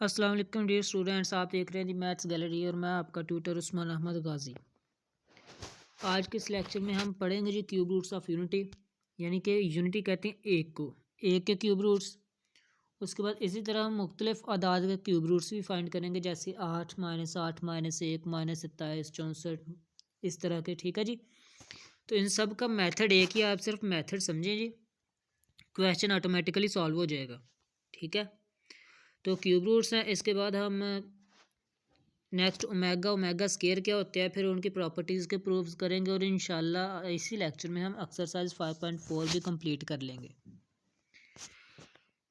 अस्सलाम वालेकुम dear students, आप देख रहे हैं दी मैथ्स गैलरी और मैं आपका ट्यूटर उस्मान अहमद गाजी। आज के इस लेक्चर में हम पढ़ेंगे जी क्यूब रूट्स ऑफ यूनिटी, यानी कि यूनिटी कहते हैं एक को, एक के क्यूब रूट्स। उसके बाद इसी तरह हम मुख्तलिफ आदाद के क्यूब रूट्स भी फाइंड करेंगे, जैसे 8 -8 -1 -27 64 इस तरह के। ठीक है जी, तो इन सब का मेथड एक ही, आप सिर्फ मेथड समझें जी, क्वेश्चन ऑटोमेटिकली सॉल्व हो जाएगा। ठीक है, तो क्यूब रूट्स हैं। इसके बाद हम नेक्स्ट ओमेगा स्केयर क्या होता है, फिर उनकी प्रॉपर्टीज़ के प्रूफ्स करेंगे और इंशाल्लाह इसी लेक्चर में हम एक्सरसाइज 5.4 भी कंप्लीट कर लेंगे।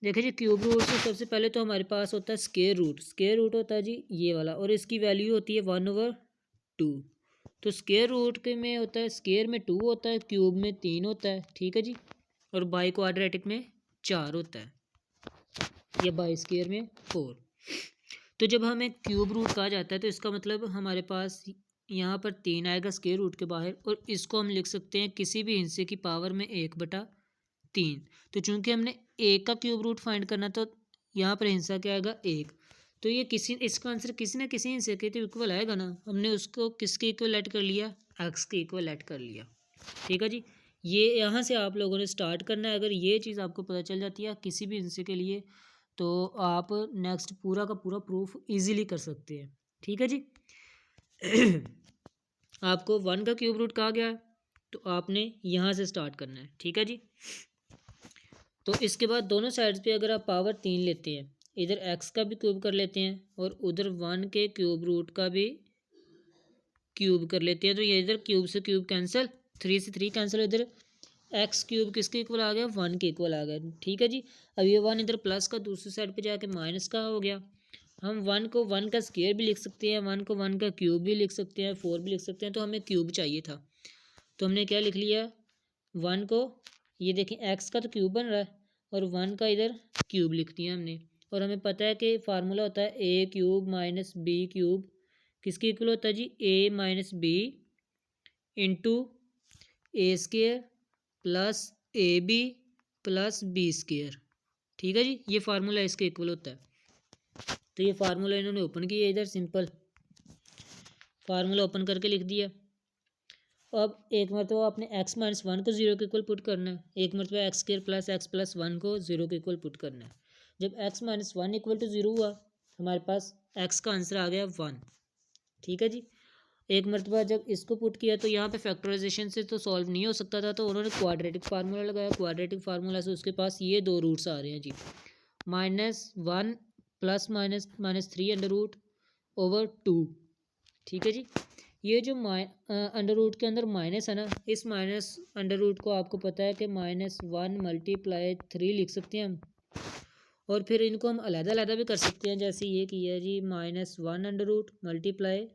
देखिए जी, क्यूब रूट से सबसे पहले तो हमारे पास होता है स्केयर रूट। स्केयर रूट होता है जी ये वाला, और इसकी वैल्यू होती है 1/2। तो स्केयर रूट के में होता है, स्केयर में 2 होता है, क्यूब में 3 होता है। ठीक है जी, और बाई क्वाड्रेटिक में 4 होता है, या बाई स्केयर में 4। तो जब हमें क्यूब रूट कहा जाता है तो इसका मतलब हमारे पास यहाँ पर 3 आएगा स्क्वायर रूट के बाहर, और इसको हम लिख सकते हैं किसी भी हिस्से की पावर में 1/3। तो चूंकि हमने एक का क्यूब रूट फाइंड करना, तो यहाँ पर हिस्सा क्या आएगा 1। तो ये इसका आंसर किसी न किसी हिस्से के तो इक्वल आएगा ना। हमने उसको किसके इक्वल ऐड कर लिया, एक्स के इक्वल ऐड कर लिया। ठीक है जी, ये यहाँ से आप लोगों ने स्टार्ट करना है। अगर ये चीज़ आपको पता चल जाती है किसी भी हिस्से के लिए, तो आप नेक्स्ट पूरा का पूरा प्रूफ इजीली कर सकते हैं। ठीक है जी। आपको 1 का क्यूब रूट कहा गया है, तो आपने यहाँ से स्टार्ट करना है। ठीक है जी, तो इसके बाद दोनों साइड्स पे अगर आप पावर 3 लेते हैं, इधर x का भी क्यूब कर लेते हैं और उधर 1 के क्यूब रूट का भी क्यूब कर लेते हैं, तो ये इधर क्यूब से क्यूब कैंसिल, 3 से 3 कैंसिल, इधर एक्स क्यूब किसके इक्वल आ गया, 1 के इक्वल आ गया। ठीक है जी, अब ये 1 इधर प्लस का दूसरी साइड पे जाके माइनस का हो गया। हम 1 को 1 का स्क्वायर भी लिख सकते हैं, 1 को 1 का क्यूब भी लिख सकते हैं, 4 भी लिख सकते हैं। तो हमें क्यूब चाहिए था, तो हमने क्या लिख लिया, 1 को, ये देखें एक्स का तो क्यूब बन रहा है, और 1 का इधर क्यूब लिख दिया हमने। और हमें पता है कि फार्मूला होता है a cube minus b cube किसके इक्वल होता है जी, a minus b into a square plus a b plus b square. ठीक है जी, ये फार्मूला इसके इक्वल होता है। तो ये फार्मूला इन्होंने ओपन किया, इधर सिंपल फार्मूला ओपन करके लिख दिया। अब एक मरतबा आपने x माइनस 1 को 0 के इक्वल पुट करना है, एक मरतबा x square plus x plus 1 को 0 के इक्वल पुट करना है। जब x माइनस 1 इक्वल टू 0 हुआ, हमारे पास x का आंसर आ गया 1। ठीक है जी, एक मरतबा जब इसको पुट किया तो यहाँ पे फैक्टराइजेशन से तो सॉल्व नहीं हो सकता था, तो उन्होंने क्वाड्रेटिक फार्मूला लगाया। क्वाड्रेटिक फार्मूला से उसके पास ये दो रूट्स आ रहे हैं जी, -1 प्लस -3/2। ठीक है जी, ये जो अंडर रूट के अंदर माइनस है ना, इस माइनस अंडर रूट को आपको पता है कि -1 × 3 लिख सकते हैं हम, और फिर इनको हम अलग-अलग भी कर सकते हैं, जैसे ये किया है जी -1 ×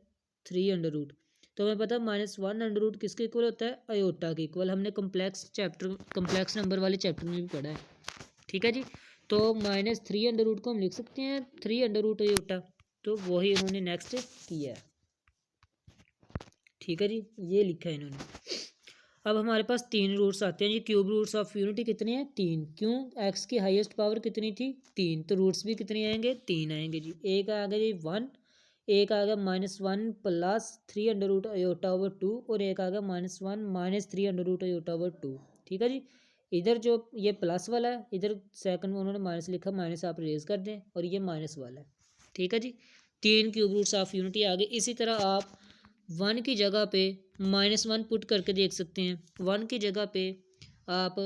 3 तो हमें पता है -1 किसके इक्वल होता है, अयोटा के इक्वल। हमने कम्प्लेक्स नंबर वाले चैप्टर में भी पढ़ा है। ठीक है जी, तो -3 को हम लिख सकते हैं 3 अयोटा, तो वही उन्होंने नेक्स्ट किया है। ठीक है जी, ये लिखा है इन्होंने। अब हमारे पास 3 रूट्स आते हैं जी। क्यूब रूट्स ऑफ यूनिटी कितने हैं, 3। क्यों, एक्स की हाईएस्ट पावर कितनी थी, 3, तो रूट्स भी कितने आएंगे, 3 आएंगे जी। एक आ गया जी 1, एक आ गया -1 प्लस 3/√(2), और एक आ गया -1 -3/√(2). ठीक है जी, इधर जो ये प्लस वाला है, इधर सेकंड में उन्होंने माइनस लिखा, माइनस आप रेज कर दें, और ये माइनस वाला है। ठीक है जी, 3 क्यूब रूट्स ऑफ यूनिटी आ गए। इसी तरह आप 1 की जगह पे -1 पुट करके देख सकते हैं, 1 की जगह पे आप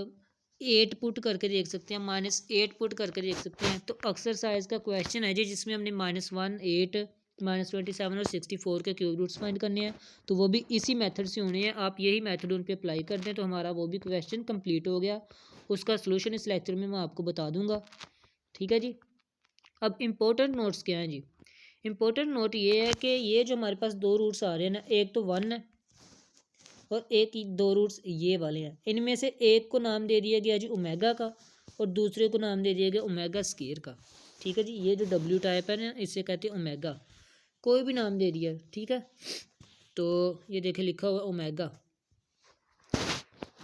8 पुट करके देख सकते हैं, -8 पुट करके देख सकते हैं। तो एक्सरसाइज का क्वेश्चन है जी, जिसमें हमने -1 8 -27 और 64 के क्यूब रूट्स फाइंड करने हैं, तो वो भी इसी मेथड से होने हैं। आप यही मेथड उन पे अप्लाई कर दें तो हमारा वो भी क्वेश्चन कंप्लीट हो गया। उसका सलूशन इस लेक्चर में मैं आपको बता दूंगा। ठीक है जी, अब इम्पोर्टेंट नोट्स क्या हैं जी। इम्पोर्टेंट नोट ये है कि ये जो हमारे पास दो रूट्स आ रहे हैं ना, एक तो 1 है और एक 2 रूट्स ये वाले हैं। इनमें से एक को नाम दे दिया गया जी ओमेगा का, और दूसरे को नाम दे दिया गया ओमेगा स्क्वायर का। ठीक है जी, ये जो W टाइप है ना, इसे कहते हैं ओमेगा, कोई भी नाम दे दिया। ठीक है, तो ये देखे लिखा हुआ ओमेगा।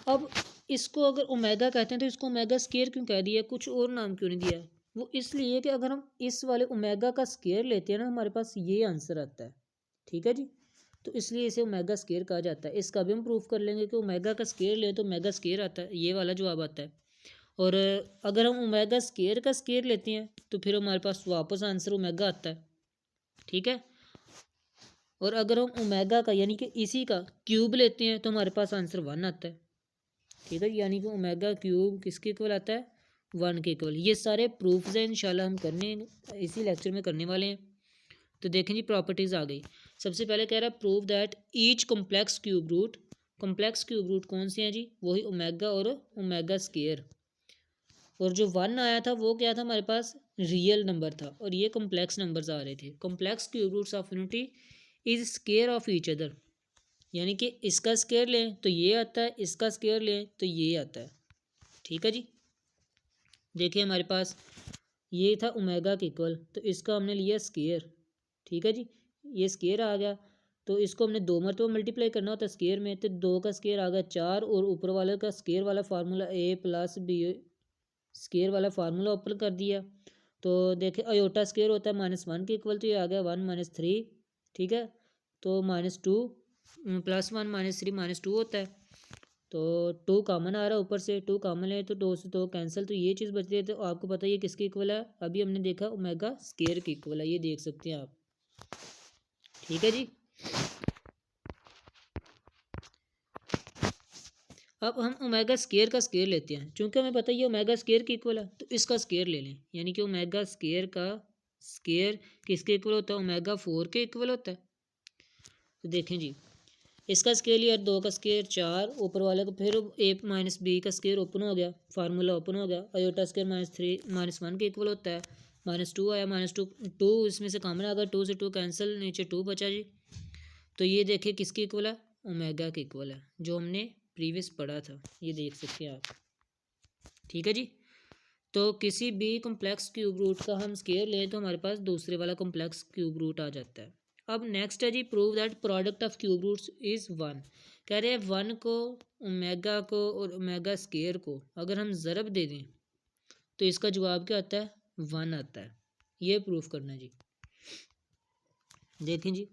अब इसको अगर ओमेगा कहते हैं तो इसको ओमेगा स्क्वायर क्यों कह दिया, कुछ और नाम क्यों नहीं दिया। वो इसलिए कि अगर हम इस वाले ओमेगा का स्केयर लेते हैं ना, हमारे पास ये आंसर आता है। ठीक है जी, तो इसलिए इसे ओमेगा स्केयर कहा जाता है। इसका भी हम प्रूफ कर लेंगे कि ओमेगा का स्केयर ले तो ओमेगा स्केयर आता है, ये वाला जवाब आता है। और अगर हम ओमेगा स्केयर का स्केयर लेते हैं तो फिर हमारे पास वापस आंसर ओमेगा आता है। ठीक है, और अगर हम ओमेगा का यानी कि इसी का क्यूब लेते हैं तो हमारे पास आंसर 1 आता है। ठीक है, यानी कि ओमेगा क्यूब किसके इक्वल आता है, 1 के इक्वल। ये सारे प्रूफ्स हैं, इंशाल्लाह हम करने इसी लेक्चर में करने वाले हैं। तो देखें जी, प्रॉपर्टीज़ आ गई। सबसे पहले कह रहा है prove that each complex cube root. Complex cube root कौन से हैं जी, वही ओमेगा और ओमेगा स्केयर। और जो 1 आया था वो क्या था, हमारे पास रियल नंबर था, और ये कॉम्प्लेक्स नंबर्स आ रहे थे। Complex cube roots of unity is square of each other, यानी कि इसका स्केयर लें तो ये आता है, इसका स्केयर लें तो ये आता है। ठीक है जी, देखिए हमारे पास ये था ओमेगा के इक्वल, तो इसका हमने लिया स्केयर। ठीक है जी, ये स्केयर आ गया, तो इसको हमने 2 मरतबा मल्टीप्लाई करना होता है स्केयर में, तो 2 का स्केयर आ गया 4, और ऊपर वाले का स्केयर वाला formula a plus B square वाला फार्मूला ओपन कर दिया। तो देखिए अयोटा स्केयर होता है -1 के इक्वल, तो ये आ गया 1 - 3। ठीक है, तो -2 +1 - 3 -2 होता है, तो 2 कॉमन आ रहा है ऊपर से, 2 कॉमन है तो 2 से 2 कैंसिल, तो ये चीज़ बचती है। तो आपको पता है ये किसके इक्वल है, अभी हमने देखा ओमेगा स्केयर के इक्वल है, ये देख सकते हैं आप। ठीक है जी, अब हम ओमेगा स्केयर का स्केयर लेते हैं, चूंकि हमें पता है ये ओमेगा स्केयर के इक्वल है, तो इसका स्केयर ले लें, यानी कि ओमेगा स्केयर का स्केयर किसके इक्वल होता है, ओमेगा 4 के इक्वल होता है। तो देखें जी, इसका स्केयर लिया 2 का स्केयर 4, ऊपर वाले को फिर a - b का स्केयर ओपन हो गया, फार्मूला ओपन हो गया, अयोटा स्केयर -3 -1 के इक्वल होता है, -2 आया, -2 इसमें से कॉमन आ गया, 2 से 2 कैंसिल, नीचे 2 बचा जी। तो ये देखिए किसके इक्वल है, ओमेगा के इक्वल है, जो हमने प्रीवियस पढ़ा था, ये देख सकते हैं आप। ठीक है जी, तो किसी भी कॉम्प्लेक्स क्यूब रूट का हम स्केयर लें तो हमारे पास दूसरे वाला कॉम्प्लेक्स क्यूब रूट आ जाता है। अब नेक्स्ट है जी, prove that product of cube roots is 1। कह रहे हैं 1 को, ओमेगा को और ओमेगा स्केयर को अगर हम ज़रब दे दें तो इसका जवाब क्या आता है, 1 आता है। ये प्रूफ करना है जी। देखें जी,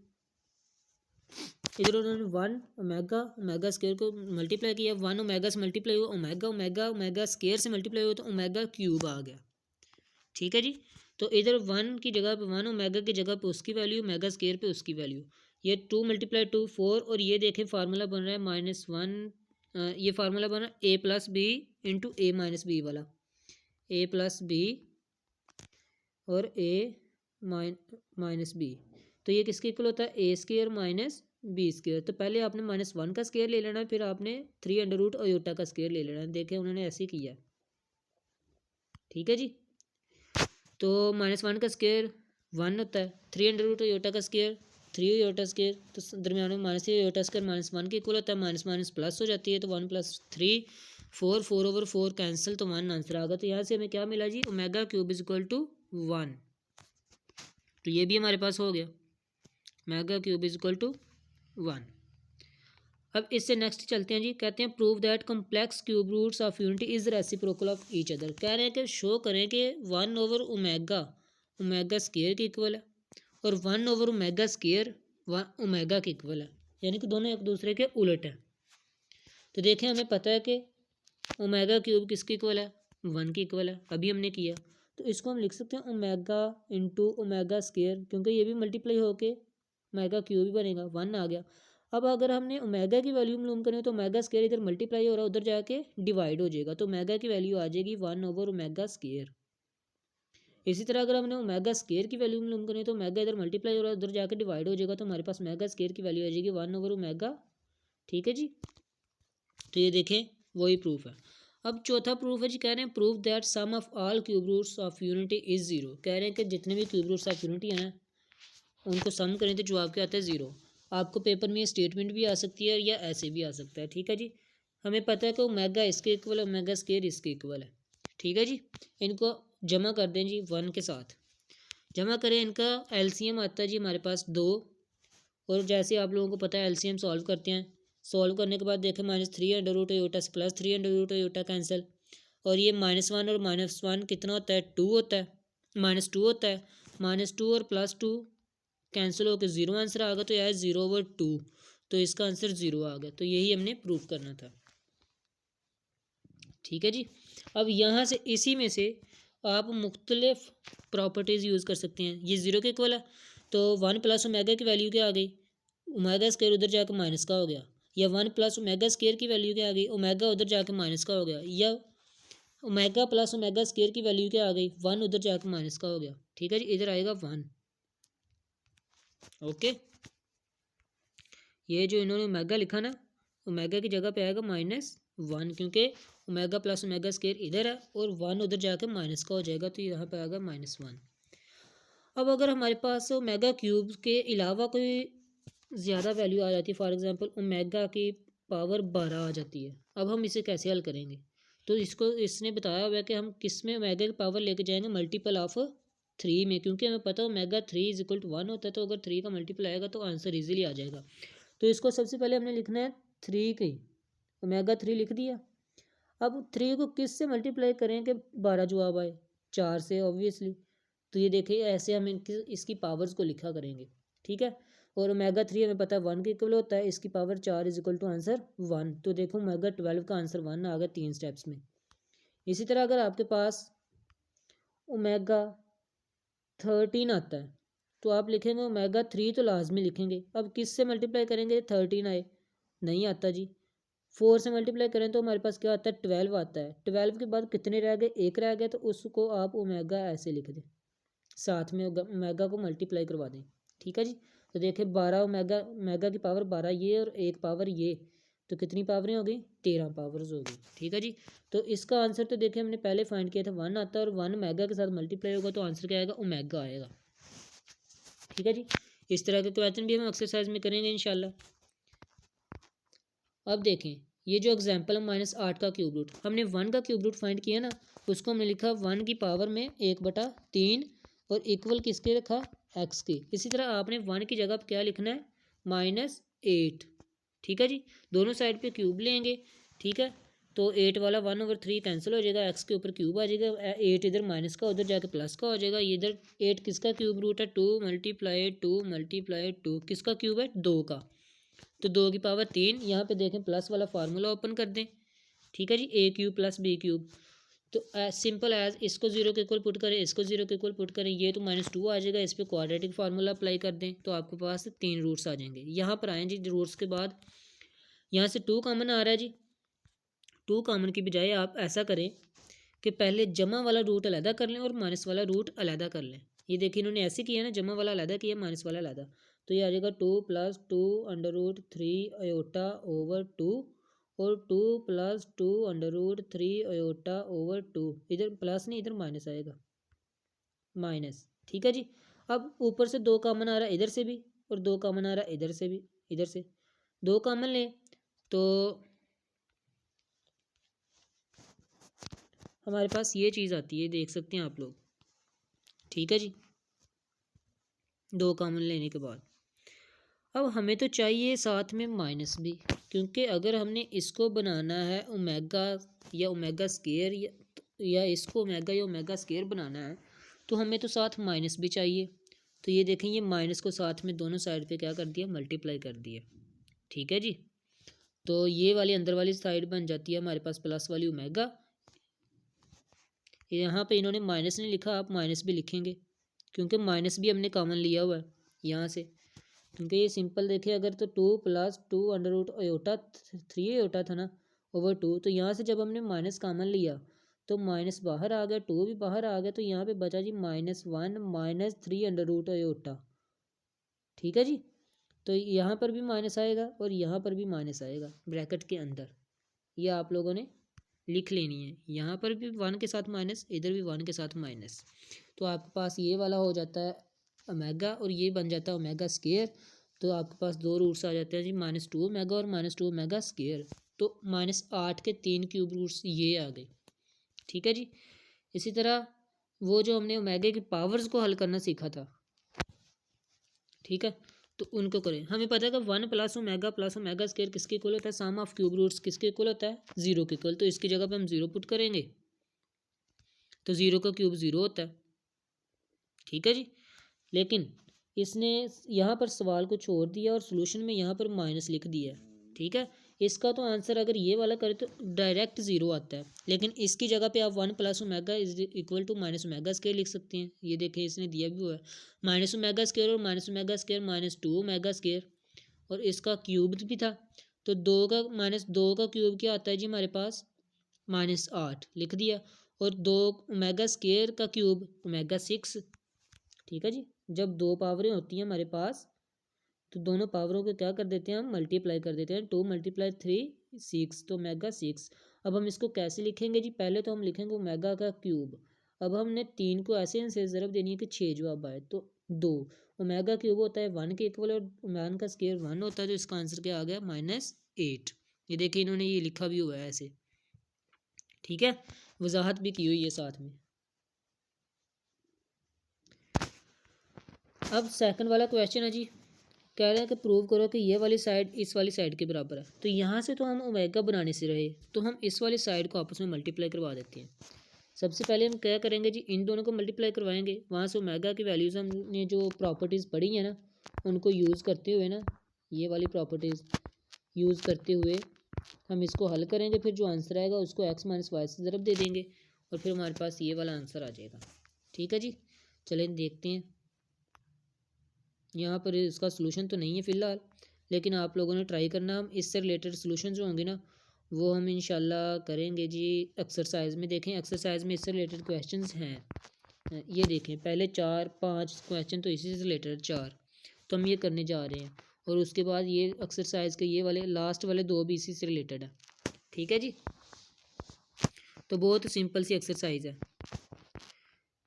इधर उन्होंने 1 ओमेगा ओमेगा स्केयर को मल्टीप्लाई किया, 1 ओमेगा से मल्टीप्लाई हुआ, ओमेगा ओमेगा ओमेगा स्केयर से मल्टीप्लाई हुआ, तो ओमेगा क्यूब आ गया। ठीक है जी, तो इधर 1 की जगह पे 1 ओमेगा की जगह पे उसकी वैल्यू, ओमेगा स्केयर पे उसकी वैल्यू, ये 2 × 2 4, और ये देखें फार्मूला बन रहा है -1, ये फार्मूला बन रहा है a + b × a - b वाला, a + b और a - b, तो ये किसके इक्वल होता है, a स्केयर -b स्केयर। तो पहले आपने -1 का स्केयर ले लेना है, फिर आपने 3 √ अयोटा का स्केयर ले लेना है। देखें उन्होंने ऐसे किया। ठीक है जी, तो -1 का स्केयर 1 होता है, 3 √ अयोटा का स्केयर 3 अयोटा स्केयर, तो दरमियान में -3 अयोटा स्केयर -1 के इक्वल होता है, माइनस प्लस हो जाती है, तो 1 + 3 4, 4/4 कैंसिल, तो 1 आंसर आ गया। तो यहाँ से हमें क्या मिला जी, omega cube is equal to 1। तो ये भी हमारे पास हो गया, omega cube is equal to 1। अब इससे नेक्स्ट चलते हैं जी, कहते हैं prove that complex cube roots of unity is reciprocal of each other. कह रहे हैं कि शो करें कि 1/ओमेगा ओमेगा स्केयर के इक्वल है, और 1/ओमेगा स्केयर ओमेगा के इक्वल है, यानी कि दोनों एक दूसरे के उलट है। तो देखें हमें पता है कि ओमेगा क्यूब किसके इक्वल है, 1 के इक्वल है, अभी हमने किया। तो इसको हम लिख सकते हैं ओमेगा × ओमेगा स्केयर, क्योंकि ये भी मल्टीप्लाई होके ओमेगा क्यूब ही बनेगा, 1 आ गया। अब अगर हमने ओमेगा की वैल्यू मालूम करें तो ओमेगा स्केयर इधर मल्टीप्लाई हो रहा है, उधर जाके डिवाइड हो जाएगा, तो ओमेगा की वैल्यू आ जाएगी 1/ओमेगा स्केयर। इसी तरह अगर हमने ओमेगा स्केयर की वैल्यू मालूम करें तो ओमेगा इधर मल्टीप्लाई हो रहा है, उधर जाके डिवाइड हो जाएगा, तो हमारे पास ओमेगा स्केयर की वैल्यू आ जाएगी 1/ओमेगा। ठीक है जी, तो ये देखें वही प्रूफ है। अब चौथा प्रूफ है जी, कह रहे हैं proof that sum of all cube roots of unity is 0। कह रहे हैं कि जितने भी क्यूब रूट्स ऑफ यूनिटी हैं उनको सम करें तो जवाब क्या आता है, 0। आपको पेपर में ये स्टेटमेंट भी आ सकती है या ऐसे भी आ सकता है। ठीक है जी, हमें पता है कि ओमेगा इसके इक्वल है, ओमेगा स्केयर इसके इक्वल है। ठीक है जी, इनको जमा कर दें जी 1 के साथ, जमा करें, इनका एलसीएम आता है जी हमारे पास 2, और जैसे आप लोगों को पता है एलसीएम सॉल्व करते हैं, सॉल्व करने के बाद देखें -3 √ अयोटा से +3 √ अयोटा कैंसिल, और ये -1 और -1 कितना होता है, 2 होता है, -2 होता है। -2 और +2 कैंसिल होकर 0 आंसर आ गया, तो यह है 0/2, तो इसका आंसर 0 आ गया। तो यही हमने प्रूव करना था। ठीक है जी। अब यहाँ से इसी में से आप मुख्तलिफ प्रॉपर्टीज़ यूज़ कर सकते हैं। ये 0 के इक्वल है, तो 1 + ओमेगा की वैल्यू क्या आ गई, ओमेगा स्क्वायर उधर जाकर माइनस का हो गया, या 1 + ओमेगा स्क्वायर की वैल्यू क्या आ गई, ओमेगा उधर जाकर माइनस का हो गया, या ओमेगा + ओमेगा स्क्वायर की वैल्यू क्या आ गई, 1 उधर जाकर माइनस का हो गया। ठीक है जी, इधर आएगा 1। ओके, ये जो इन्होंने ओमेगा लिखा ना, ओमेगा की जगह पे आएगा -1, क्योंकि ओमेगा + ओमेगा स्क्वायर इधर है और 1 उधर जाकर माइनस का हो जाएगा, तो यहाँ पे आएगा -1। अब अगर हमारे पास ओमेगा क्यूब के अलावा कोई ज़्यादा वैल्यू आ जाती है, फॉर एग्जांपल ओमेगा की पावर 12 आ जाती है, अब हम इसे कैसे हल करेंगे। तो इसको इसने बताया हुआ है कि हम किस में ओमेगा की पावर लेके जाएंगे, मल्टीपल ऑफ 3 में, क्योंकि हमें पता है ओमेगा 3 = 1 होता है, तो अगर 3 का मल्टीपल आएगा तो आंसर ईजिली आ जाएगा। तो इसको सबसे पहले हमने लिखना है 3 की, ओमेगा 3 लिख दिया। अब 3 को किस से मल्टीप्लाई करें कि 12 जवाब आए, 4 से ऑब्वियसली। तो ये देखिए ऐसे हम इसकी पावर्स को लिखा करेंगे। ठीक है, और ओमेगा 3 हमें पता है 1 के इक्वल होता है, इसकी पावर 4 = आंसर 1। तो देखो ओमेगा 12 का आंसर 1 आ गया 3 स्टेप्स में। इसी तरह अगर आपके पास ओमेगा 13 आता है, तो आप लिखेंगे ओमेगा 3 तो लाजमी लिखेंगे। अब किस से मल्टीप्लाई करेंगे 13 आए, नहीं आता जी। 4 से मल्टीप्लाई करें तो हमारे पास क्या आता है, 12 आता है। 12 के बाद कितने रह गए, 1 रह गया, तो उसको आप ओमेगा ऐसे लिख दें, साथ में ओमेगा को मल्टीप्लाई करवा दें। ठीक है जी, तो देखिए 12 ओमेगा की पावर 12 ये और 1 पावर ये, तो कितनी पावरें हो गई, 13 पावर्स हो गई। ठीक है जी, तो इसका आंसर तो देखिए हमने पहले फाइंड किया था 1 आता है, और 1 ओमेगा के साथ मल्टीप्लाई होगा तो आंसर क्या आएगा, ओमेगा आएगा। ठीक है जी, इस तरह के क्वेश्चन भी हम एक्सरसाइज में करेंगे इंशाल्लाह। अब देखें ये जो एग्जाम्पल है -8 का क्यूब रूट, हमने 1 का क्यूब रूट फाइंड किया ना, उसको हमने लिखा 1 की पावर में 1/3 और इक्वल किसके रखा, x के। इसी तरह आपने 1 की जगह पर क्या लिखना है, -8। ठीक है जी, दोनों साइड पे क्यूब लेंगे। ठीक है, तो 8 वाला 1/3 कैंसिल हो जाएगा, x के ऊपर क्यूब आ जाएगा, 8 इधर माइनस का उधर जाके प्लस का हो जाएगा। ये इधर 8 किसका क्यूब रूट है, 2 × 2 × 2 किसका क्यूब है, 2 का, तो 2 की पावर 3। यहाँ पे देखें प्लस वाला फार्मूला ओपन कर दें। ठीक है जी, a³ + b³, तो सिंपल एज इसको 0 के इक्वल पुट करें, इसको 0 के इक्वल पुट करें, ये तो -2 आ जाएगा, इस पर क्वाड्रेटिक फार्मूला अप्लाई कर दें, तो आपके पास 3 रूट्स आ जाएंगे। यहाँ पर आएँ जी, रूट्स के बाद यहाँ से 2 कॉमन आ रहा है जी, 2 कॉमन की बजाय आप ऐसा करें कि पहले जमा वाला रूट अलहदा कर लें और माइनस वाला रूट अलहदा कर लें। ये देखिए इन्होंने ऐसे किया ना, जमा वाला अलहदा किया, माइनस वाला अलहदा, तो ये आ जाएगा 2 + 2 √3 /2 और 2 + 2 √3 /2, इधर प्लस नहीं इधर माइनस आएगा, माइनस। ठीक है जी, अब ऊपर से 2 कॉमन आ रहा है इधर से भी, और 2 कॉमन आ रहा है इधर से भी, इधर से 2 कॉमन लें तो हमारे पास ये चीज़ आती है, देख सकते हैं आप लोग। ठीक है जी, 2 कॉमन लेने के बाद अब हमें तो चाहिए साथ में माइनस भी, क्योंकि अगर हमने इसको बनाना है ओमेगा या ओमेगा स्क्वायर, या इसको ओमेगा या ओमेगा स्क्वायर बनाना है, तो हमें तो साथ माइनस भी चाहिए। तो ये देखें, ये माइनस को साथ में दोनों साइड पे क्या कर दिया, मल्टीप्लाई कर दिया। ठीक है जी, तो ये वाली अंदर वाली साइड बन जाती है हमारे पास प्लस वाली ओमेगा। यहाँ पे इन्होंने माइनस नहीं लिखा, आप माइनस भी लिखेंगे, क्योंकि माइनस भी हमने कॉमन लिया हुआ है यहाँ से, क्योंकि ये सिंपल देखे अगर तो 2 + 2 √3 था ना /2, तो यहाँ से जब हमने माइनस कॉमन लिया तो माइनस बाहर आ गया, 2 भी बाहर आ गया, तो यहाँ पे बचा जी -1 - 3 ठीक है जी, तो यहाँ पर भी माइनस आएगा और यहाँ पर भी माइनस आएगा ब्रैकेट के अंदर, ये आप लोगों ने लिख लेनी है। यहाँ पर भी 1 के साथ माइनस, इधर भी 1 के साथ माइनस, तो आपके पास ये वाला हो जाता है ओमेगा और ये बन जाता है ओमेगा स्क्वायर। तो आपके पास 2 रूट्स आ जाते हैं जी, -2 ओमेगा और -2 ओमेगा स्क्वायर। तो -8 के 3 क्यूब रूट्स ये आ गए। ठीक है जी, इसी तरह वो जो हमने ओमेगा की पावर्स को हल करना सीखा था, ठीक है, तो उनको करें। हमें पता है कि 1 + ओमेगा + ओमेगा स्क्वायर किसके इक्वल होता है, सम ऑफ क्यूब रूट्स किसके इक्वल होता है, 0 के इक्वल। तो इसकी जगह पे हम 0 पुट करेंगे तो 0 का क्यूब 0 होता है, ठीक है जी। लेकिन इसने यहाँ पर सवाल को छोड़ दिया और सोल्यूशन में यहाँ पर माइनस लिख दिया है, ठीक है। इसका तो आंसर अगर ये वाला करें तो डायरेक्ट 0 आता है, लेकिन इसकी जगह पे आप 1 plus omega is equal to minus omega square लिख सकते हैं। ये देखें इसने दिया भी हुआ है माइनस ओमेगा स्क्वायर और minus omega square minus 2 omega square, और इसका क्यूब भी था। तो 2 का माइनस 2 का क्यूब क्या आता है जी हमारे पास, -8 लिख दिया। और 2 ओमेगा स्क्वायर का क्यूब ओमेगा 6, ठीक है जी। जब दो पावरें होती हैं हमारे पास तो दोनों पावरों को क्या कर देते हैं हम, मल्टीप्लाई कर देते हैं। 2 × 3 6, तो ओमेगा 6। अब हम इसको कैसे लिखेंगे जी, पहले तो हम लिखेंगे ओमेगा का क्यूब। अब हमने 3 को ऐसे से ज़रब देनी है कि 6 जवाब आए, तो 2 ओमेगा क्यूब होता है 1 के इक्वल और ओमेगा का स्क्वायर 1 होता है, तो इसका आंसर क्या आ गया -8। ये देखिए इन्होंने ये लिखा भी हुआ है ऐसे, ठीक है, वजाहत भी की हुई है साथ में। अब सेकंड वाला क्वेश्चन है जी, कह रहे हैं कि प्रूव करो कि ये वाली साइड इस वाली साइड के बराबर है। तो यहाँ से तो हम ओमेगा बनाने से रहे, तो हम इस वाली साइड को आपस में मल्टीप्लाई करवा देते हैं। सबसे पहले हम क्या करेंगे जी, इन दोनों को मल्टीप्लाई करवाएंगे, वहाँ से ओमेगा की वैल्यूज़ हमने जो प्रॉपर्टीज़ पढ़ी हैं ना उनको यूज़ करते हुए ना, ये वाली प्रॉपर्टीज़ यूज़ करते हुए हम इसको हल करेंगे। फिर जो आंसर आएगा उसको x - y से ज़रब दे देंगे और फिर हमारे पास ये वाला आंसर आ जाएगा, ठीक है जी। चलें देखते हैं। यहाँ पर इसका सलूशन तो नहीं है फ़िलहाल, लेकिन आप लोगों ने ट्राई करना। हम इससे रिलेटेड सलूशन जो होंगे ना वो हम इंशाल्लाह करेंगे जी एक्सरसाइज में। देखें एक्सरसाइज में इससे रिलेटेड क्वेश्चंस हैं, ये देखें पहले 4-5 क्वेश्चन तो इसी से रिलेटेड 4 तो हम ये करने जा रहे हैं, और उसके बाद ये एक्सरसाइज के ये वाले लास्ट वाले 2 भी इसी से रिलेटेड है, ठीक है जी। तो बहुत सिंपल सी एक्सरसाइज है।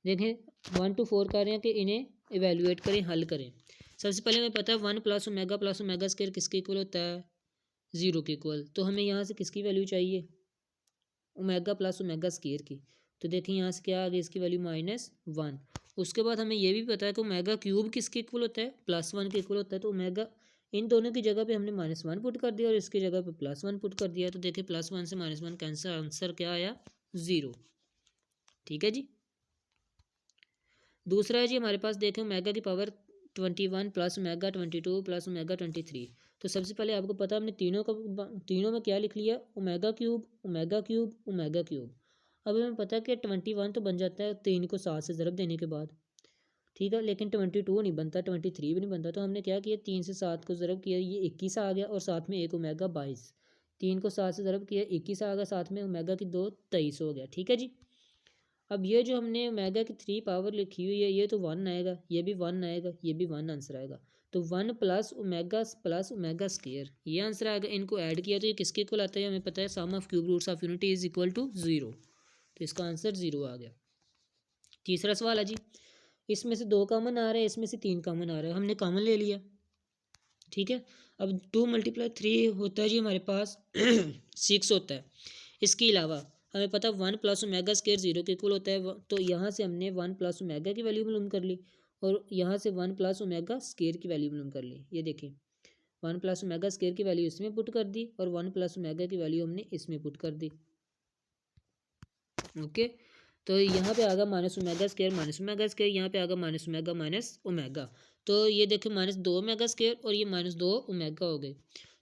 देखें 1 to 4 कह रहे हैं कि इन्हें इवेलुएट करें, हल करें। सबसे पहले हमें पता है 1 प्लस ओमेगा स्क्वायर किसके इक्वल होता है, 0 के इक्वल। तो हमें यहाँ से किसकी वैल्यू चाहिए, ओमेगा प्लस ओमेगा स्क्वायर की। तो देखें यहाँ से क्या आ गई इसकी वैल्यू -1। उसके बाद हमें यह भी पता है कि ओमेगा क्यूब किसके इक्वल होता है, +1 के इक्वल होता है। तो ओमेगा इन दोनों की जगह पे हमने -1 पुट कर दिया और इसकी जगह पे +1 पुट कर दिया। तो देखिए +1 से -1 कैंसिल, आंसर क्या आया 0, ठीक है जी। दूसरा है जी हमारे पास, देखें ओमेगा की power 21 plus omega 22 plus omega 23। तो सबसे पहले आपको पता हमने तीनों में क्या लिख लिया, omega cube omega cube omega cube. अब हमें पता है कि 21 तो बन जाता है 3 को 7 से ज़रब देने के बाद, ठीक है, लेकिन 22 नहीं बनता, 23 भी नहीं बनता। तो हमने क्या किया, 3 से 7 को ज़रब किया, ये 21 आ गया और साथ में एक ओमेगा 22। 3 को 7 से ज़रब किया 21 आ गया, साथ में ओमेगा की 2 23 हो गया, ठीक है जी। अब ये जो हमने ओमेगा की 3 पावर लिखी हुई है ये तो 1 आएगा, ये भी 1 आएगा, ये भी 1 आंसर आएगा। तो 1 प्लस ओमेगा स्क्वायर ये आंसर आएगा। इनको ऐड किया तो ये किसके इक्वल आता है, हमें पता है sum of cube roots of unity is equal to 0। तो इसका आंसर 0 आ गया। तीसरा सवाल है जी, इसमें से 2 कॉमन आ रहे हैं, इसमें से 3 कॉमन आ रहे हैं, हमने कॉमन ले लिया, ठीक है। अब 2 × 3 होता है जी हमारे पास 6 होता है। इसके अलावा हमें पता 1 प्लस ओमेगा स्क्वायर 0 के इक्वल होता है। तो यहाँ से हमने 1 प्लस ओमेगा की वैल्यू मालूम कर ली और यहाँ से 1 प्लस ओमेगा स्क्वायर की वैल्यू मालूम कर ली। ये देखिए 1 प्लस ओमेगा स्क्वायर की वैल्यू इसमें पुट कर दी और 1 प्लस ओमेगा की वैल्यू हमने इसमें पुट कर दी, ओके। तो यहाँ पे आगा माइनस ओमेगा स्क्वायर, यहाँ पे आगा माइनस ओमेगा। तो ये देखिए -2 ओमेगा स्क्वायर और ये -2 ओमेगा हो गए।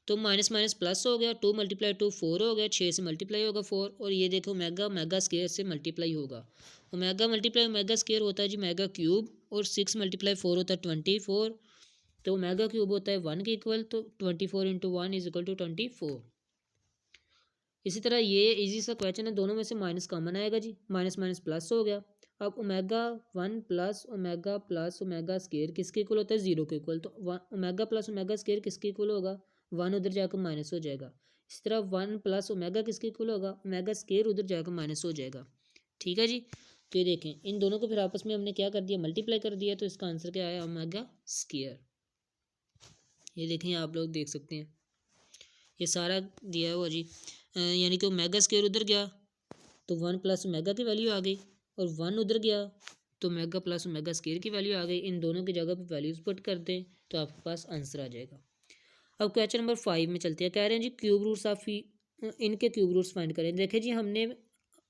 तो माइनस माइनस प्लस हो गया, 2 × 2 4 हो गया, 6 से मल्टीप्लाई होगा 4, और ये देखो ओमेगा स्क्वायर से मल्टीप्लाई होगा। ओमेगा मल्टीप्लाई ओमेगा स्क्वायर होता है जी ओमेगा क्यूब, और 6 × 4 होता है 24। तो ओमेगा क्यूब होता है 1 के इक्वल, तो 24 × 1 इज इक्वल टू 24। इसी तरह ये इजी सा क्वेश्चन है, दोनों में से माइनस कॉमन आएगा जी, माइनस माइनस प्लस हो गया। अब ओमेगा 1 प्लस ओमेगा स्क्वायर किसके इक्वल होता है, 0 के इक्वल। तो ओमेगा प्लस ओमेगा स्क्वायर किसके इक्वल होगा, 1 उधर जाकर माइनस हो जाएगा। इस तरह 1 प्लस ओमेगा किसके इक्वल होगा, ओमेगा स्क्वायर उधर जाकर माइनस हो जाएगा, ठीक है जी। तो ये देखें इन दोनों को फिर आपस में हमने क्या कर दिया, मल्टीप्लाई कर दिया। तो इसका आंसर क्या आया, ओमेगा स्क्वायर। ये देखें आप लोग देख सकते हैं ये सारा दिया हुआ जी, यानी कि ओमेगा स्क्वायर उधर गया तो 1 प्लस ओमेगा की वैल्यू आ गई, और 1 उधर गया तो ओमेगा प्लस ओमेगा स्क्वायर की वैल्यू आ गई। इन दोनों की जगह पे वैल्यूज पुट कर दें तो आपके पास आंसर आ जाएगा। अब क्वेश्चन नंबर 5 में चलते हैं। कह रहे हैं जी क्यूब रूट्स ऑफ इनके क्यूब रूट्स फाइंड करें। देखें जी हमने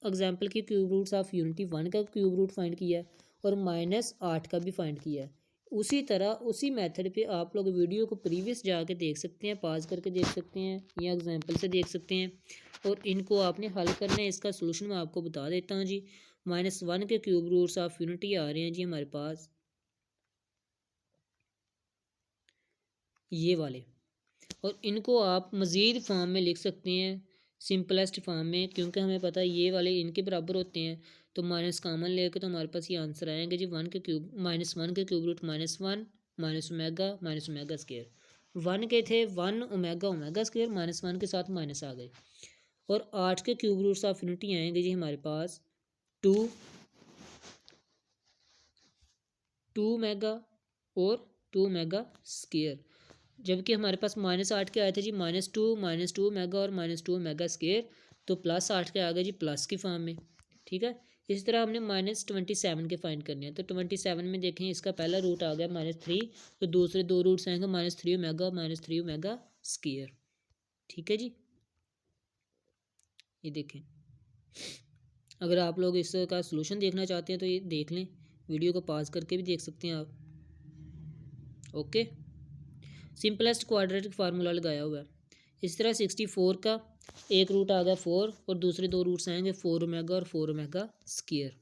एग्जाम्पल की क्यूब रूट्स ऑफ यूनिटी 1 का क्यूब रूट फाइंड किया है और -8 का भी फाइंड किया है। उसी तरह उसी मेथड पे आप लोग वीडियो को प्रीवियस जाके देख सकते हैं, पॉज करके देख सकते हैं या एग्जांपल से देख सकते हैं और इनको आपने हल करना है। इसका सलूशन मैं आपको बता देता हूँ जी। -1 के क्यूब रूट्स ऑफ यूनिटी आ रहे हैं जी हमारे पास ये वाले, और इनको आप मज़ीद फॉर्म में लिख सकते हैं, सिंपलेस्ट फॉर्म में, क्योंकि हमें पता है ये वाले इनके बराबर होते हैं। तो माइनस कॉमन लेके तो हमारे पास ये आंसर आएंगे जी 1 के क्यूब -1 के cube root -1 minus omega square. 1 के थे 1 ओमेगा स्केयर, -1 के साथ माइनस आ गए। और 8 के क्यूब रूट्स ऑफ यूनिटी आएंगे जी हमारे पास 2 ओमेगा और 2 ओमेगा स्केयर। जबकि हमारे पास -8 के आए थे जी -2 ओमेगा और -2 ओमेगा स्केयर, तो +8 के आ गए जी प्लस की फॉर्म में। ठीक है, इस तरह हमने -27 के फाइंड करने हैं। तो 27 में देखें इसका पहला रूट आ गया -3, तो दूसरे दो रूट्स आएंगे -3 ओमेगा -3 ओमेगा स्केयर। ठीक है जी, ये देखें। अगर आप लोग इसका सलूशन देखना चाहते हैं तो ये देख लें, वीडियो को पॉज करके भी देख सकते हैं आप। ओके, सिंपलेस्ट क्वाड्रेटिक फार्मूला लगाया हुआ है। इस तरह 64 का एक रूट आ गया 4 और दूसरे दो रूट्स आएंगे 4 ओमेगा और 4 ओमेगा स्क्वायर।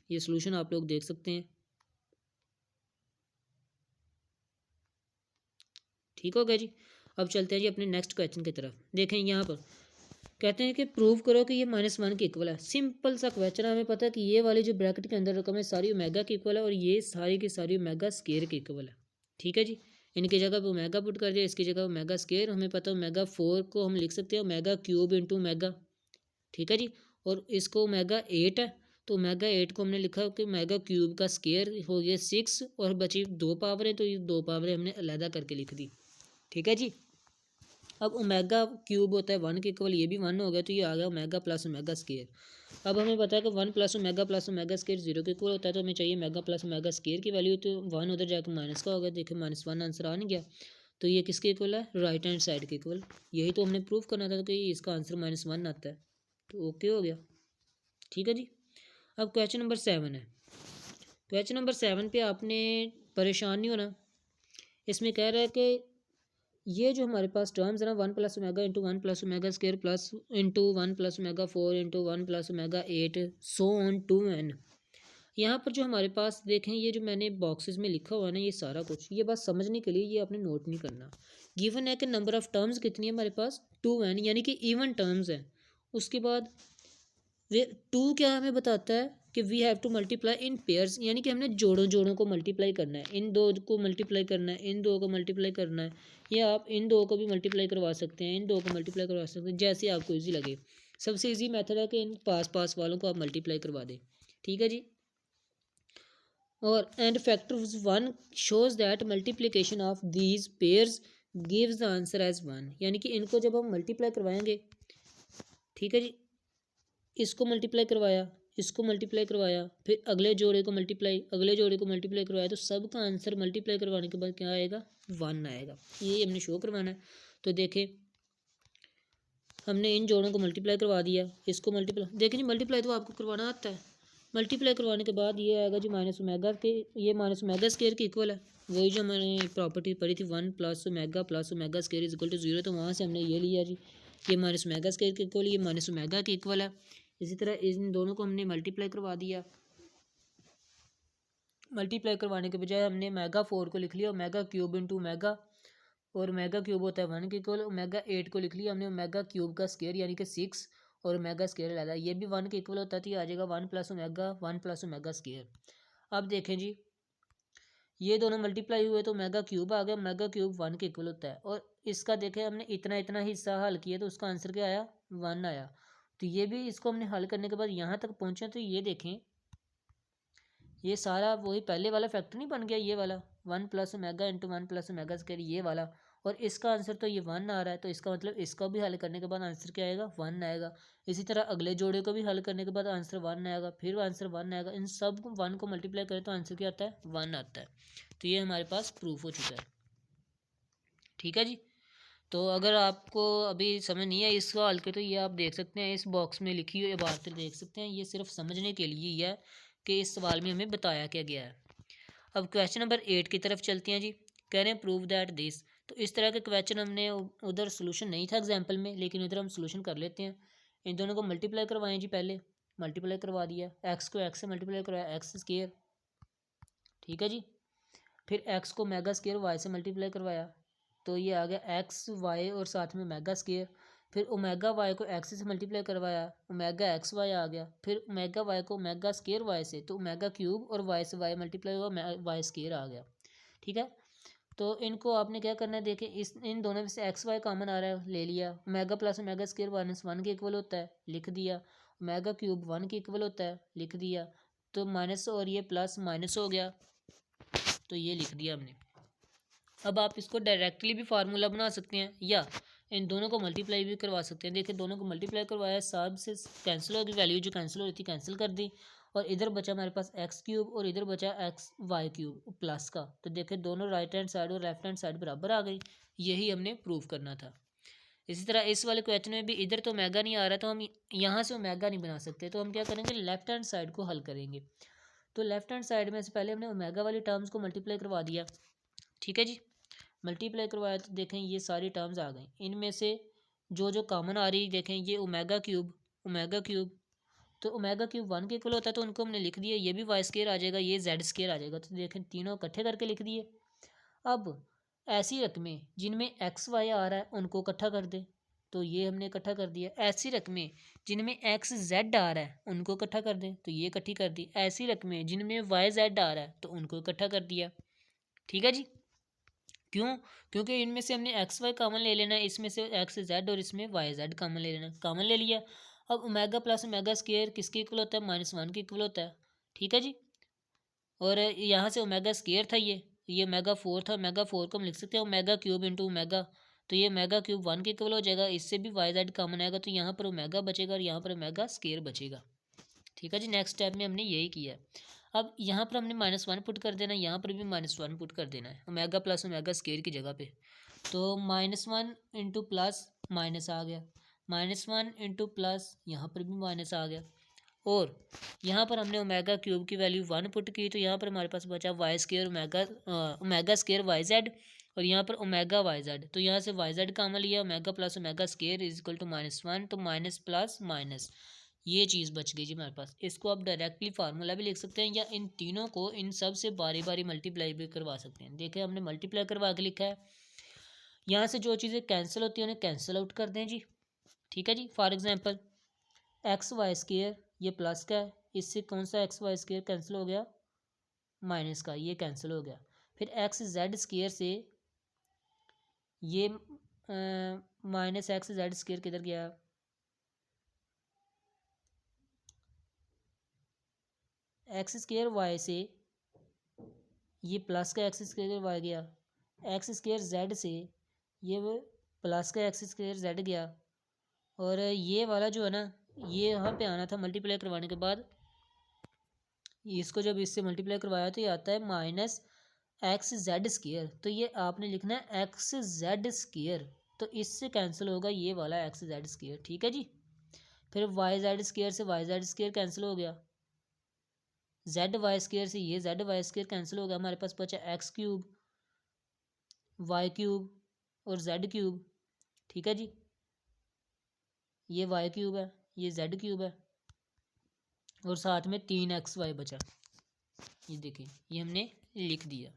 ये सॉल्यूशन आप लोग देख सकते हैं। ठीक हो गया जी। अब चलते हैं जी अपने नेक्स्ट क्वेश्चन की तरफ। देखें यहाँ पर कहते हैं कि प्रूव करो कि ये -1 के इक्वल है। सिंपल सा क्वेश्चन है, हमें पता है कि ये वाली जो ब्रैकेट के अंदर रकम है सारी ओमेगा के इक्वल है और ये सारी की सारी ओमेगा स्क्वायर के इक्वल है। ठीक है जी, इनकी जगह पे ओमेगा पुट कर दिया, इसकी जगह ओमेगा स्क्वायर। हमें पता है ओमेगा 4 को हम लिख सकते हैं ओमेगा क्यूब इंटू ओमेगा। ठीक है जी, और इसको ओमेगा 8 है, तो ओमेगा 8 को हमने लिखा कि ओमेगा क्यूब का स्क्वायर हो गया 6 और बची 2 पावर है, तो ये 2 पावर हमने अलहदा करके लिख दी। ठीक है जी, अब ओमेगा क्यूब होता है 1 के इक्वल, ये भी 1 हो गया, तो ये आ गया ओमेगा प्लस ओमेगा स्क्वायर। अब हमें पता है कि 1 प्लस ओमेगा स्क्वायर 0 के इक्वल होता है, तो हमें चाहिए ओमेगा प्लस ओमेगा स्क्वायर की वैल्यू। तो 1 उधर जाकर माइनस का होगा, देखिए -1 आंसर आ नहीं गया, तो ये किसके इक्वल है, राइट हैंड साइड के इक्वल। यही तो हमने प्रूफ करना था कि इसका आंसर -1 आता है, तो ओके हो गया। ठीक है जी, अब क्वेश्चन नंबर 7 है। क्वेश्चन नंबर 7 पे आपने परेशान नहीं होना। इसमें कह रहा है कि ये जो हमारे पास टर्म्स है ना 1 plus omega into 1 plus omega square plus into 1 plus omega 4 into 1 plus omega 8 so on to n, यहाँ पर जो हमारे पास देखें ये जो मैंने बॉक्सेस में लिखा हुआ है ना ये सारा कुछ, ये बस समझने के लिए, ये आपने नोट नहीं करना। गिवन है कि नंबर ऑफ टर्म्स कितनी है हमारे पास 2n, यानी कि इवन टर्म्स है। उसके बाद वे 2 क्या हमें बताता है कि we have to multiply in pairs, यानी कि हमने जोड़ों जोड़ों को मल्टीप्लाई करना है, इन दो को मल्टीप्लाई करना है, इन दो को मल्टीप्लाई करना है, या आप इन दो को भी मल्टीप्लाई करवा सकते हैं, इन दो को मल्टीप्लाई करवा सकते हैं, जैसे आपको ईजी लगे। सबसे ईजी मेथड है कि इन पास पास वालों को आप मल्टीप्लाई करवा दें। ठीक है जी, और and factor 1 shows that multiplication of these pairs gives the answer as 1, यानी कि इनको जब हम मल्टीप्लाई करवाएंगे, ठीक है जी, इसको मल्टीप्लाई करवाया, इसको मल्टीप्लाई करवाया, फिर अगले जोड़े को मल्टीप्लाई, अगले जोड़े को मल्टीप्लाई करवाया, तो सब का आंसर मल्टीप्लाई करवाने के बाद क्या आएगा, 1 आएगा। ये हमने शो करवाना है। तो देखें हमने इन जोड़ों को मल्टीप्लाई करवा दिया, इसको मल्टीप्लाई, देखें जी मल्टीप्लाई तो आपको करवाना आता है। मल्टीप्लाई करवाने के बाद ये आएगा जी माइनस ओमेगा के, ये माइनस ओमेगा स्क्वायर के इक्वल है। वही जो मैंने प्रॉपर्टी पढ़ी थी 1 plus omega square is equal to 0, तो वहाँ से हमने ये लिया जी, ये माइनस ओमेगा स्क्वायर के इक्वल, ये माइनस ओमेगा के इक्वल है। इसी तरह इन दोनों को हमने मल्टीप्लाई करवा दिया। मल्टीप्लाई करवाने के बजाय हमने ओमेगा 4 को लिख लिया ओमेगा क्यूब इंटू ओमेगा, और ओमेगा क्यूब होता है 1 के इक्वल। ओमेगा 8 को लिख लिया हमने ओमेगा क्यूब का स्क्वायर यानी कि 6, और ओमेगा स्क्वायर लाया, ये भी 1 के इक्वल होता है, तो ये आ जाएगा 1 प्लस ओमेगा स्क्वायर। अब देखें जी ये दोनों मल्टीप्लाई हुए तो ओमेगा क्यूब आ गया, ओमेगा क्यूब 1 के इक्वल होता है, और इसका देखें हमने इतना इतना हिस्सा हल किया तो उसका आंसर क्या आया, 1 आया। तो ये भी इसको हमने हल करने के बाद यहाँ तक पहुँचे, तो ये देखें ये सारा वही पहले वाला फैक्टर नहीं बन गया, ये वाला 1 plus omega into 1 plus omega square, ये वाला, और इसका आंसर तो ये 1 आ रहा है, तो इसका मतलब इसका भी हल करने के बाद आंसर क्या आएगा, 1 आएगा। इसी तरह अगले जोड़े को भी हल करने के बाद आंसर 1 आएगा, फिर आंसर 1 आएगा, इन सब को 1 को मल्टीप्लाई करें तो आंसर क्या आता है, 1 आता है। तो ये हमारे पास प्रूफ हो चुका है। ठीक है जी, तो अगर आपको अभी समझ नहीं है इस सवाल के, तो ये आप देख सकते हैं, इस बॉक्स में लिखी हुई इबारतें देख सकते हैं। ये सिर्फ समझने के लिए ही है कि इस सवाल में हमें बताया क्या गया है। अब क्वेश्चन नंबर 8 की तरफ चलते हैं जी। कह रहे हैं प्रूव दैट दिस। तो इस तरह के क्वेश्चन हमने उधर सोल्यूशन नहीं था एग्जाम्पल में, लेकिन इधर हम सोल्यूशन कर लेते हैं। इन दोनों को मल्टीप्लाई करवाएं जी। पहले मल्टीप्लाई करवा दिया, एक्स को एक्स से मल्टीप्लाई करवाया, एक्स स्केयर, ठीक है जी। फिर एक्स को मेगा स्केयर वाई से मल्टीप्लाई करवाया, तो ये आ गया एक्स वाई और साथ में मेगा स्केयर। फिर ओमेगा वाई को एक्स से मल्टीप्लाई करवाया, ओमेगा एक्स वाई आ गया। फिर ओमेगा वाई को ओमेगा स्केयर वाई से, तो ओमेगा क्यूब और वाई से वाई मल्टीप्लाई हुआ, वाई स्केयर आ गया, ठीक है। तो इनको आपने क्या करना है, देखिए इस इन दोनों में से एक्स वाई कॉमन आ रहा है, ले लिया। ओमेगा प्लस ओमेगा स्केयर -1 के इक्वल होता है, लिख दिया। ओमेगा क्यूब 1 के इक्वल होता है, लिख दिया। तो माइनस और ये प्लस माइनस हो गया, तो ये लिख दिया हमने। अब आप इसको डायरेक्टली भी फार्मूला बना सकते हैं या इन दोनों को मल्टीप्लाई भी करवा सकते हैं। देखिए दोनों को मल्टीप्लाई करवाया, सब से कैंसिल होगी, वैल्यू जो कैंसिल हो रही थी कैंसिल कर दी, और इधर बचा हमारे पास एक्स क्यूब और इधर बचा एक्स वाई क्यूब प्लस का। तो देखिए दोनों राइट हैंड साइड और लेफ्ट हैंड साइड बराबर आ गई। यही हमने प्रूव करना था। इसी तरह इस वाले क्वेश्चन में भी इधर तो ओमेगा नहीं आ रहा, तो हम यहाँ से ओमेगा नहीं बना सकते, तो हम क्या करेंगे, लेफ्ट हैंड साइड को हल करेंगे। तो लेफ्ट हैंड साइड में से पहले हमने ओमेगा वाली टर्म्स को मल्टीप्लाई करवा दिया, ठीक है जी। मल्टीप्लाई करवाया तो देखें ये सारी टर्म्स आ गई। इनमें से जो जो कॉमन आ रही देखें, ये ओमेगा क्यूब, ओमेगा क्यूब, तो ओमेगा क्यूब 1 के इक्वल होता है, तो उनको हमने लिख दिया। ये भी वाई स्केयर आ जाएगा, ये जेड स्केयर आ जाएगा, तो देखें तीनों इकट्ठे करके लिख दिए। अब ऐसी रकमें जिनमें एक्स वाई आ रहा है उनको इकट्ठा कर दें, तो ये हमने इकट्ठा कर दिया। ऐसी रकमें जिनमें एक्स जेड आ रहा है उनको इकट्ठा कर दें, तो ये इकट्ठी कर दी। ऐसी रकमें जिनमें वाई जेड आ रहा है तो उनको इकट्ठा कर दिया, ठीक है जी। क्यों? क्योंकि इनमें से हमने एक्स वाई कॉमन ले लेना है, इसमें से एक्स जेड और इसमें वाई जेड कॉमन ले लेना है, कॉमन ले लिया। अब ओमेगा प्लस ओमेगा स्केयर किसके इक्वल होता है, -1 के इक्वल होता है, ठीक है जी। और यहाँ से ओमेगा स्केयर था, ये ओमेगा 4 था, ओमेगा 4 को हम लिख सकते हैं ओमेगा क्यूब इंटू ओमेगा, तो ये ओमेगा क्यूब 1 के इक्वल हो जाएगा। इससे भी वाई जेड कॉमन आएगा, तो यहाँ पर ओमेगा बचेगा और यहाँ पर ओमेगा स्केयर बचेगा, ठीक है जी। नेक्स्ट स्टेप में हमने यही किया है। अब यहाँ पर हमने -1 पुट कर देना है, यहाँ पर भी -1 पुट कर देना है ओमेगा प्लस ओमेगा स्केयर की जगह पे। तो -1 इंटू प्लस माइनस आ गया, -1 इंटू प्लस यहाँ पर भी माइनस आ गया, और यहाँ पर हमने ओमेगा क्यूब की वैल्यू 1 पुट की, तो यहाँ पर हमारे पास बचा Y square omega square Y Z, और यहाँ पर ओमेगा वाई जेड, तो यहाँ से वाई जेड कॉमन लिया, omega plus omega square is equal to -1, तो माइनस प्लस माइनस ये चीज़ बच गई जी हमारे पास। इसको आप डायरेक्टली फार्मूला भी लिख सकते हैं, या इन तीनों को इन सब से बारी बारी मल्टीप्लाई भी करवा सकते हैं। देखिए हमने मल्टीप्लाई करवा के लिखा है, यहाँ से जो चीज़ें कैंसिल होती हैं उन्हें कैंसिल आउट कर दें जी, ठीक है जी। For example x y square ये प्लस का है, इससे कौन सा एक्स वाई स्केयर कैंसिल हो गया, माइनस का, ये कैंसिल हो गया। फिर एक्स जेड स्केयर से ये माइनस एक्स जेड स्केयर किधर गया, एक्स स्केयर वाई से ये प्लस का एक्स स्केयर वाई गया, एक्स स्केयर जेड से ये प्लस का एक्स स्केयर जेड गया, और ये वाला जो है ना ये यहाँ पे आना था मल्टीप्लाई करवाने के बाद, इसको जब इससे मल्टीप्लाई करवाया तो ये आता है माइनस एक्स जेड स्केयर, तो ये आपने लिखना है एक्स जेड स्केयर, तो इससे कैंसिल होगा ये वाला एक्स जेड स्केयर, ठीक है जी। फिर वाई जेड स्केयर से वाई जेड स्केयर कैंसिल हो गया, जेड वाई स्केयर से ये जेड वाई स्केयर कैंसिल हो गया, हमारे पास बचा एक्स क्यूब वाई क्यूब और जेड क्यूब, ठीक है जी। ये वाई क्यूब है, ये जेड क्यूब है, और साथ में 3 XY बचा, ये देखिए ये हमने लिख दिया।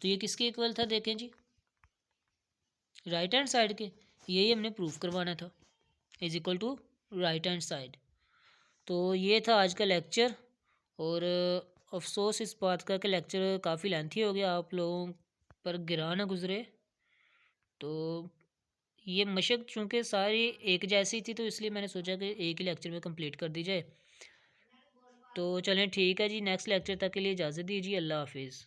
तो ये किसके इक्वल था, देखें जी, राइट हैंड साइड के, यही हमने प्रूफ करवाना था, is equal to right hand side. तो ये था आज का लेक्चर, और अफसोस इस बात का कि लेक्चर काफ़ी लेंथी हो गया, आप लोगों पर गिरा ना गुजरे। तो ये मशक चूँकि सारी एक जैसी थी, तो इसलिए मैंने सोचा कि एक ही लेक्चर में कंप्लीट कर दी जाए। तो चलें ठीक है जी, नेक्स्ट लेक्चर तक के लिए इजाज़त दीजिए, अल्लाह हाफिज़।